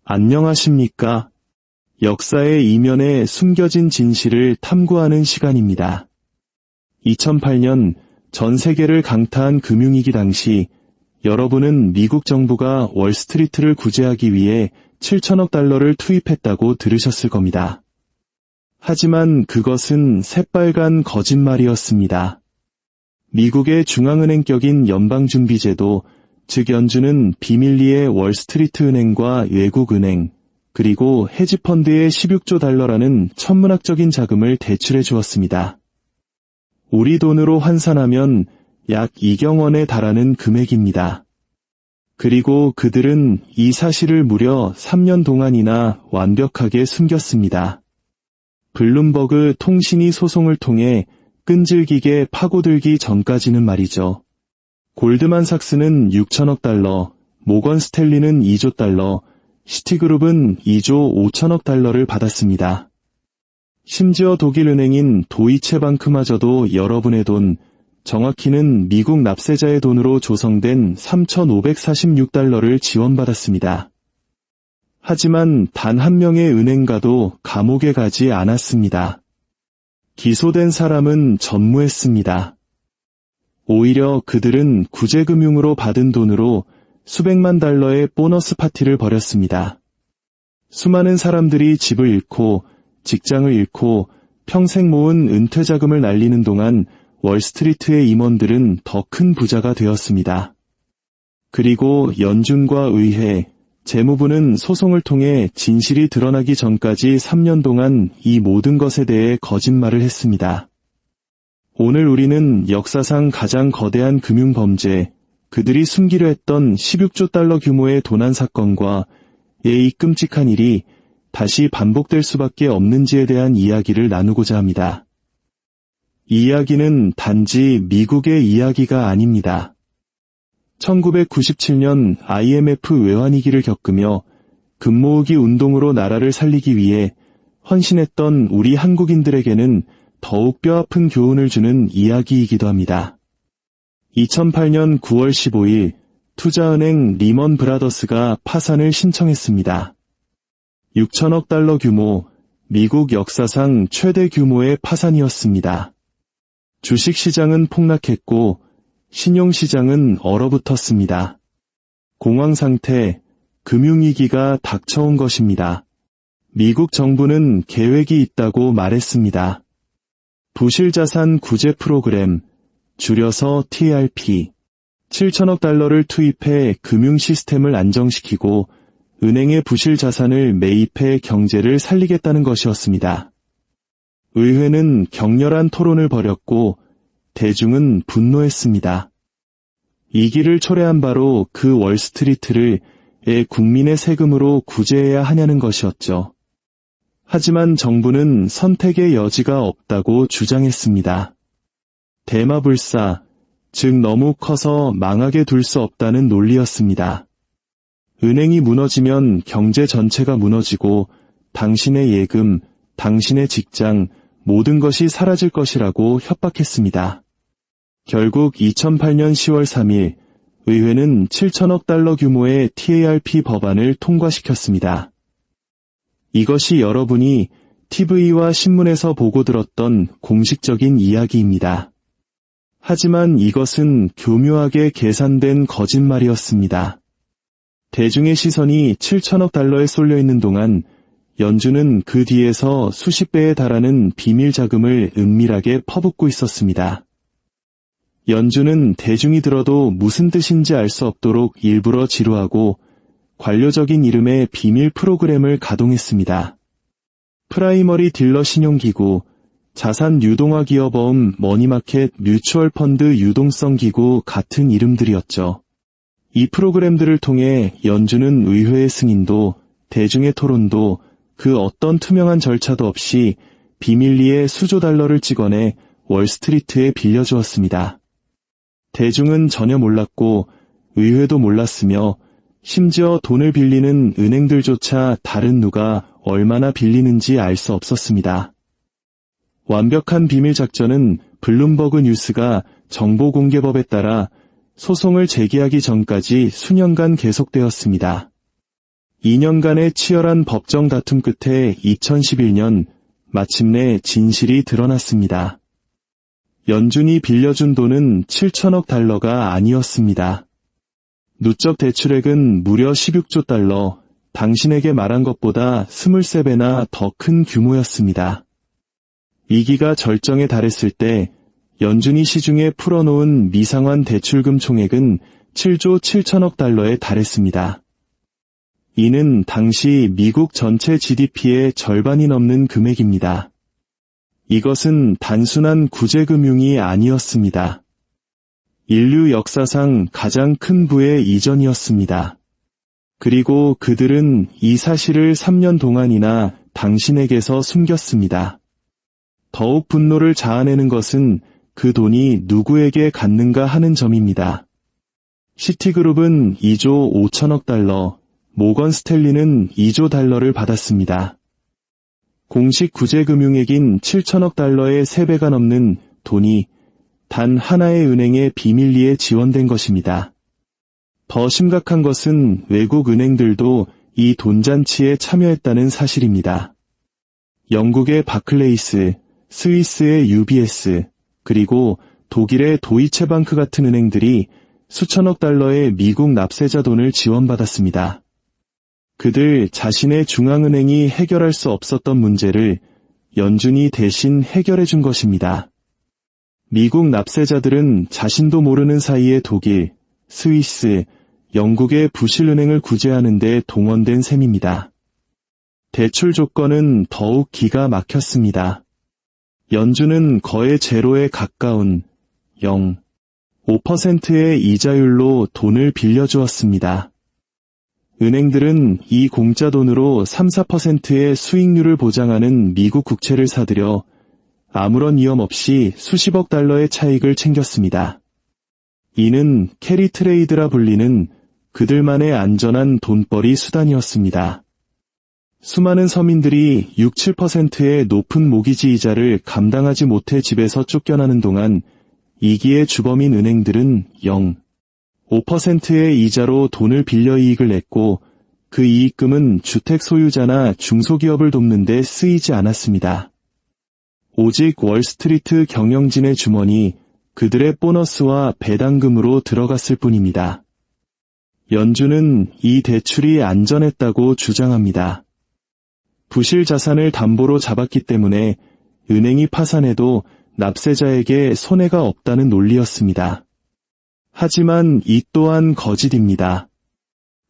안녕하십니까? 역사의 이면에 숨겨진 진실을 탐구하는 시간입니다. 2008년 전 세계를 강타한 금융위기 당시 여러분은 미국 정부가 월스트리트를 구제하기 위해 7천억 달러를 투입했다고 들으셨을 겁니다. 하지만 그것은 새빨간 거짓말이었습니다. 미국의 중앙은행격인 연방준비제도, 즉 연준은 비밀리에 월스트리트 은행과 외국은행, 그리고 헤지펀드에 16조 달러라는 천문학적인 자금을 대출해 주었습니다. 우리 돈으로 환산하면 약 2경 원에 달하는 금액입니다. 그리고 그들은 이 사실을 무려 3년 동안이나 완벽하게 숨겼습니다. 블룸버그 통신이 소송을 통해 끈질기게 파고들기 전까지는 말이죠. 골드만삭스는 6천억 달러, 모건 스탠리는 2조 달러, 시티그룹은 2조 5천억 달러를 받았습니다. 심지어 독일은행인 도이체방크마저도 여러분의 돈, 정확히는 미국 납세자의 돈으로 조성된 3,546달러를 지원받았습니다. 하지만 단 한 명의 은행가도 감옥에 가지 않았습니다. 기소된 사람은 전무했습니다. 오히려 그들은 구제금융으로 받은 돈으로 수백만 달러의 보너스 파티를 벌였습니다. 수많은 사람들이 집을 잃고 직장을 잃고 평생 모은 은퇴자금을 날리는 동안 월스트리트의 임원들은 더 큰 부자가 되었습니다. 그리고 연준과 의회, 재무부는 소송을 통해 진실이 드러나기 전까지 3년 동안 이 모든 것에 대해 거짓말을 했습니다. 오늘 우리는 역사상 가장 거대한 금융범죄, 그들이 숨기려 했던 16조 달러 규모의 도난 사건과 이 끔찍한 일이 다시 반복될 수밖에 없는지에 대한 이야기를 나누고자 합니다. 이 이야기는 단지 미국의 이야기가 아닙니다. 1997년 IMF 외환위기를 겪으며 금모으기 운동으로 나라를 살리기 위해 헌신했던 우리 한국인들에게는 더욱 뼈아픈 교훈을 주는 이야기이기도 합니다. 2008년 9월 15일 투자은행 리먼 브라더스가 파산을 신청했습니다. 6천억 달러 규모, 미국 역사상 최대 규모의 파산이었습니다. 주식시장은 폭락했고 신용시장은 얼어붙었습니다. 공황상태, 금융위기가 닥쳐온 것입니다. 미국 정부는 계획이 있다고 말했습니다. 부실자산 구제 프로그램, 줄여서 TRP, 7천억 달러를 투입해 금융 시스템을 안정시키고 은행의 부실 자산을 매입해 경제를 살리겠다는 것이었습니다. 의회는 격렬한 토론을 벌였고 대중은 분노했습니다. 이기를 초래한 바로 그 월스트리트를 국민의 세금으로 구제해야 하냐는 것이었죠. 하지만 정부는 선택의 여지가 없다고 주장했습니다. 대마불사, 즉 너무 커서 망하게 둘 수 없다는 논리였습니다. 은행이 무너지면 경제 전체가 무너지고 당신의 예금, 당신의 직장, 모든 것이 사라질 것이라고 협박했습니다. 결국 2008년 10월 3일 의회는 7천억 달러 규모의 TARP 법안을 통과시켰습니다. 이것이 여러분이 TV와 신문에서 보고 들었던 공식적인 이야기입니다. 하지만 이것은 교묘하게 계산된 거짓말이었습니다. 대중의 시선이 7천억 달러에 쏠려 있는 동안 연준은 그 뒤에서 수십 배에 달하는 비밀 자금을 은밀하게 퍼붓고 있었습니다. 연준은 대중이 들어도 무슨 뜻인지 알 수 없도록 일부러 지루하고 관료적인 이름의 비밀 프로그램을 가동했습니다. 프라이머리 딜러 신용기구, 자산 유동화 기업어음 머니마켓 뮤추얼 펀드 유동성 기구 같은 이름들이었죠. 이 프로그램들을 통해 연준은 의회의 승인도, 대중의 토론도, 그 어떤 투명한 절차도 없이 비밀리에 수조 달러를 찍어내 월스트리트에 빌려주었습니다. 대중은 전혀 몰랐고 의회도 몰랐으며 심지어 돈을 빌리는 은행들조차 다른 누가 얼마나 빌리는지 알 수 없었습니다. 완벽한 비밀 작전은 블룸버그 뉴스가 정보공개법에 따라 소송을 제기하기 전까지 수년간 계속되었습니다. 2년간의 치열한 법정 다툼 끝에 2011년 마침내 진실이 드러났습니다. 연준이 빌려준 돈은 7천억 달러가 아니었습니다. 누적 대출액은 무려 16조 달러, 당신에게 말한 것보다 23배나 더 큰 규모였습니다. 위기가 절정에 달했을 때 연준이 시중에 풀어놓은 미상환 대출금 총액은 7조 7천억 달러에 달했습니다. 이는 당시 미국 전체 GDP의 절반이 넘는 금액입니다. 이것은 단순한 구제금융이 아니었습니다. 인류 역사상 가장 큰 부의 이전이었습니다. 그리고 그들은 이 사실을 3년 동안이나 당신에게서 숨겼습니다. 더욱 분노를 자아내는 것은 그 돈이 누구에게 갔는가 하는 점입니다. 시티그룹은 2조 5천억 달러, 모건 스탠리는 2조 달러를 받았습니다. 공식 구제금융액인 7천억 달러의 3배가 넘는 돈이 단 하나의 은행의 비밀리에 지원된 것입니다. 더 심각한 것은 외국 은행들도 이 돈잔치에 참여했다는 사실입니다. 영국의 바클레이스, 스위스의 UBS, 그리고 독일의 도이체방크 같은 은행들이 수천억 달러의 미국 납세자 돈을 지원받았습니다. 그들 자신의 중앙은행이 해결할 수 없었던 문제를 연준이 대신 해결해 준 것입니다. 미국 납세자들은 자신도 모르는 사이에 독일, 스위스, 영국의 부실은행을 구제하는 데 동원된 셈입니다. 대출 조건은 더욱 기가 막혔습니다. 연준은 거의 제로에 가까운 0.5%의 이자율로 돈을 빌려주었습니다. 은행들은 이 공짜 돈으로 3-4%의 수익률을 보장하는 미국 국채를 사들여 아무런 위험 없이 수십억 달러의 차익을 챙겼습니다. 이는 캐리 트레이드라 불리는 그들만의 안전한 돈벌이 수단이었습니다. 수많은 서민들이 6-7%의 높은 모기지 이자를 감당하지 못해 집에서 쫓겨나는 동안 이기의 주범인 은행들은 0.5%의 이자로 돈을 빌려 이익을 냈고 그 이익금은 주택 소유자나 중소기업을 돕는 데 쓰이지 않았습니다. 오직 월스트리트 경영진의 주머니, 그들의 보너스와 배당금으로 들어갔을 뿐입니다. 연준은 이 대출이 안전했다고 주장합니다. 부실 자산을 담보로 잡았기 때문에 은행이 파산해도 납세자에게 손해가 없다는 논리였습니다. 하지만 이 또한 거짓입니다.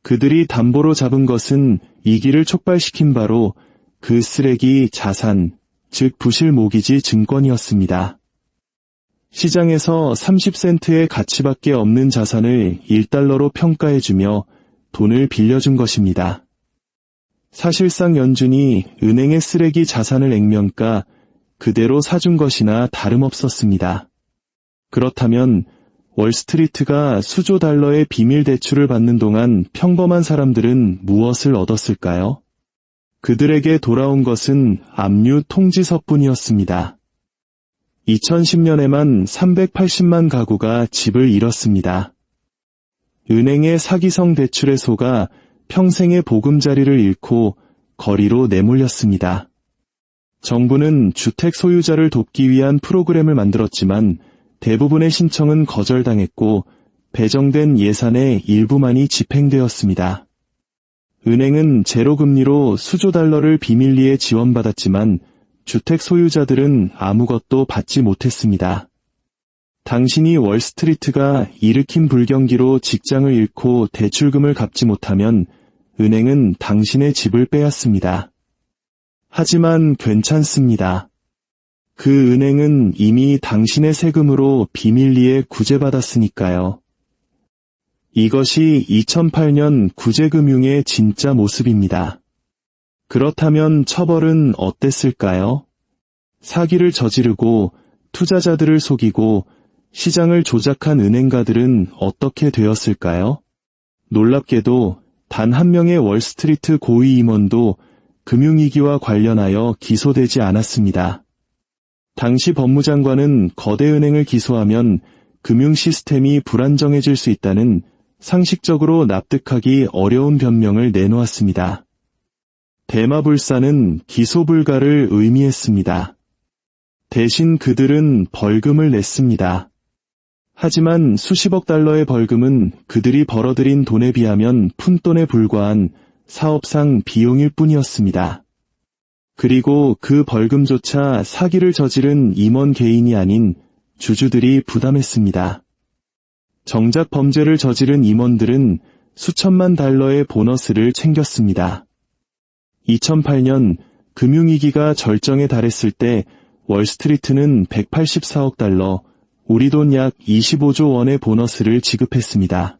그들이 담보로 잡은 것은 위기를 촉발시킨 바로 그 쓰레기 자산, 즉 부실 모기지 증권이었습니다. 시장에서 30센트의 가치밖에 없는 자산을 1달러로 평가해주며 돈을 빌려준 것입니다. 사실상 연준이 은행의 쓰레기 자산을 액면가 그대로 사준 것이나 다름없었습니다. 그렇다면 월스트리트가 수조 달러의 비밀 대출을 받는 동안 평범한 사람들은 무엇을 얻었을까요? 그들에게 돌아온 것은 압류 통지서뿐이었습니다. 2010년에만 380만 가구가 집을 잃었습니다. 은행의 사기성 대출에 속아 평생의 보금자리를 잃고 거리로 내몰렸습니다. 정부는 주택 소유자를 돕기 위한 프로그램을 만들었지만 대부분의 신청은 거절당했고 배정된 예산의 일부만이 집행되었습니다. 은행은 제로금리로 수조 달러를 비밀리에 지원받았지만 주택 소유자들은 아무것도 받지 못했습니다. 당신이 월스트리트가 일으킨 불경기로 직장을 잃고 대출금을 갚지 못하면 은행은 당신의 집을 빼앗습니다. 하지만 괜찮습니다. 그 은행은 이미 당신의 세금으로 비밀리에 구제받았으니까요. 이것이 2008년 구제금융의 진짜 모습입니다. 그렇다면 처벌은 어땠을까요? 사기를 저지르고 투자자들을 속이고 시장을 조작한 은행가들은 어떻게 되었을까요? 놀랍게도 단 한 명의 월스트리트 고위 임원도 금융위기와 관련하여 기소되지 않았습니다. 당시 법무장관은 거대 은행을 기소하면 금융 시스템이 불안정해질 수 있다는 상식적으로 납득하기 어려운 변명을 내놓았습니다. 대마불사는 기소 불가를 의미했습니다. 대신 그들은 벌금을 냈습니다. 하지만 수십억 달러의 벌금은 그들이 벌어들인 돈에 비하면 푼돈에 불과한 사업상 비용일 뿐이었습니다. 그리고 그 벌금조차 사기를 저지른 임원 개인이 아닌 주주들이 부담했습니다. 정작 범죄를 저지른 임원들은 수천만 달러의 보너스를 챙겼습니다. 2008년 금융위기가 절정에 달했을 때 월스트리트는 184억 달러, 우리 돈 약 25조 원의 보너스를 지급했습니다.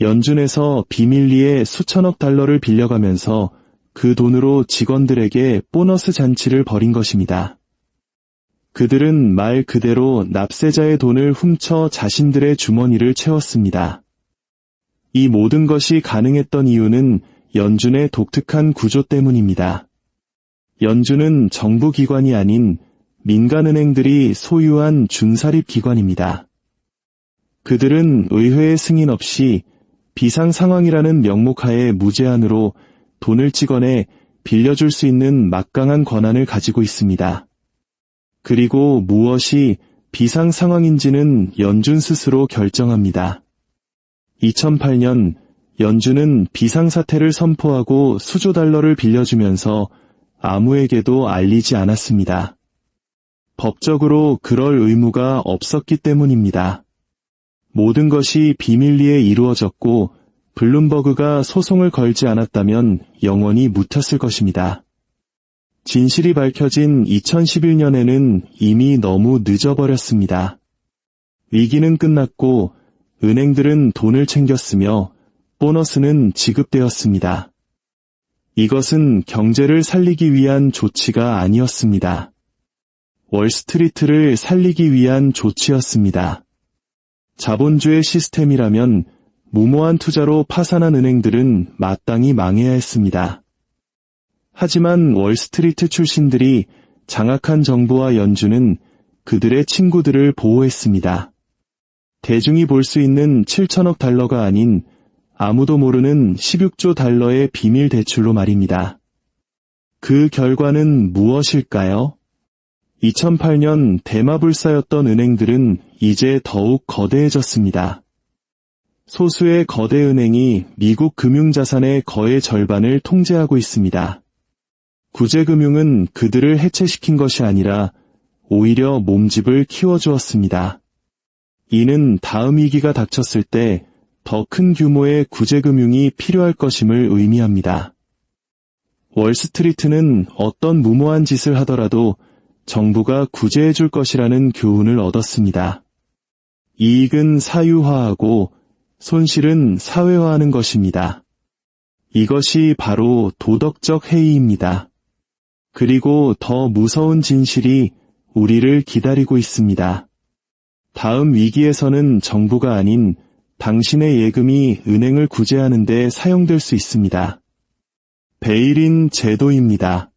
연준에서 비밀리에 수천억 달러를 빌려가면서 그 돈으로 직원들에게 보너스 잔치를 벌인 것입니다. 그들은 말 그대로 납세자의 돈을 훔쳐 자신들의 주머니를 채웠습니다. 이 모든 것이 가능했던 이유는 연준의 독특한 구조 때문입니다. 연준은 정부기관이 아닌 민간은행들이 소유한 준사립기관입니다. 그들은 의회의 승인 없이 비상상황이라는 명목하에 무제한으로 돈을 찍어내 빌려줄 수 있는 막강한 권한을 가지고 있습니다. 그리고 무엇이 비상상황인지는 연준 스스로 결정합니다. 2008년 연준은 비상사태를 선포하고 수조 달러를 빌려주면서 아무에게도 알리지 않았습니다. 법적으로 그럴 의무가 없었기 때문입니다. 모든 것이 비밀리에 이루어졌고 블룸버그가 소송을 걸지 않았다면 영원히 묻혔을 것입니다. 진실이 밝혀진 2011년에는 이미 너무 늦어버렸습니다. 위기는 끝났고 은행들은 돈을 챙겼으며 보너스는 지급되었습니다. 이것은 경제를 살리기 위한 조치가 아니었습니다. 월스트리트를 살리기 위한 조치였습니다. 자본주의 시스템이라면 무모한 투자로 파산한 은행들은 마땅히 망해야 했습니다. 하지만 월스트리트 출신들이 장악한 정부와 연준은 그들의 친구들을 보호했습니다. 대중이 볼 수 있는 7천억 달러가 아닌 아무도 모르는 16조 달러의 비밀 대출로 말입니다. 그 결과는 무엇일까요? 2008년 대마불사였던 은행들은 이제 더욱 거대해졌습니다. 소수의 거대 은행이 미국 금융자산의 거의 절반을 통제하고 있습니다. 구제금융은 그들을 해체시킨 것이 아니라 오히려 몸집을 키워주었습니다. 이는 다음 위기가 닥쳤을 때 더 큰 규모의 구제금융이 필요할 것임을 의미합니다. 월스트리트는 어떤 무모한 짓을 하더라도 정부가 구제해 줄 것이라는 교훈을 얻었습니다. 이익은 사유화하고 손실은 사회화하는 것입니다. 이것이 바로 도덕적 해이입니다. 그리고 더 무서운 진실이 우리를 기다리고 있습니다. 다음 위기에서는 정부가 아닌 당신의 예금이 은행을 구제하는 데 사용될 수 있습니다. 베일인 제도입니다.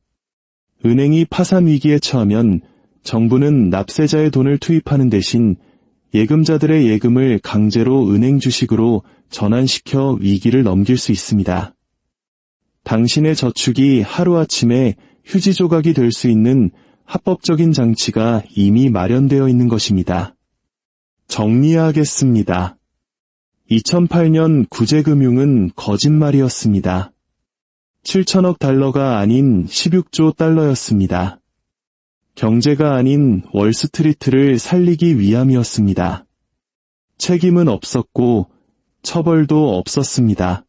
은행이 파산 위기에 처하면 정부는 납세자의 돈을 투입하는 대신 예금자들의 예금을 강제로 은행 주식으로 전환시켜 위기를 넘길 수 있습니다. 당신의 저축이 하루아침에 휴지 조각이 될 수 있는 합법적인 장치가 이미 마련되어 있는 것입니다. 정리하겠습니다. 2008년 구제금융은 거짓말이었습니다. 7천억 달러가 아닌 16조 달러였습니다. 경제가 아닌 월스트리트를 살리기 위함이었습니다. 책임은 없었고 처벌도 없었습니다.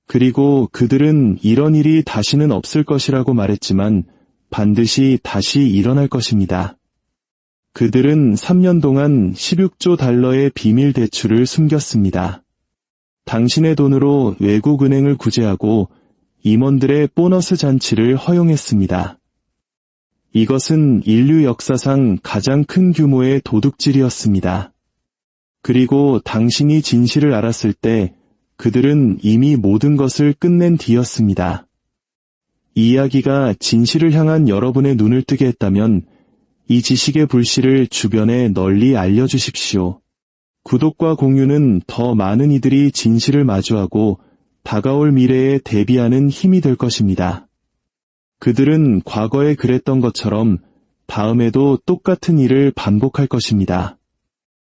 그리고 그들은 이런 일이 다시는 없을 것이라고 말했지만 반드시 다시 일어날 것입니다. 그들은 3년 동안 16조 달러의 비밀 대출을 숨겼습니다. 당신의 돈으로 외국 은행을 구제하고 임원들의 보너스 잔치를 허용했습니다. 이것은 인류 역사상 가장 큰 규모의 도둑질이었습니다. 그리고 당신이 진실을 알았을 때 그들은 이미 모든 것을 끝낸 뒤였습니다. 이 이야기가 진실을 향한 여러분의 눈을 뜨게 했다면 이 지식의 불씨를 주변에 널리 알려주십시오. 구독과 공유는 더 많은 이들이 진실을 마주하고 다가올 미래에 대비하는 힘이 될 것입니다. 그들은 과거에 그랬던 것처럼 다음에도 똑같은 일을 반복할 것입니다.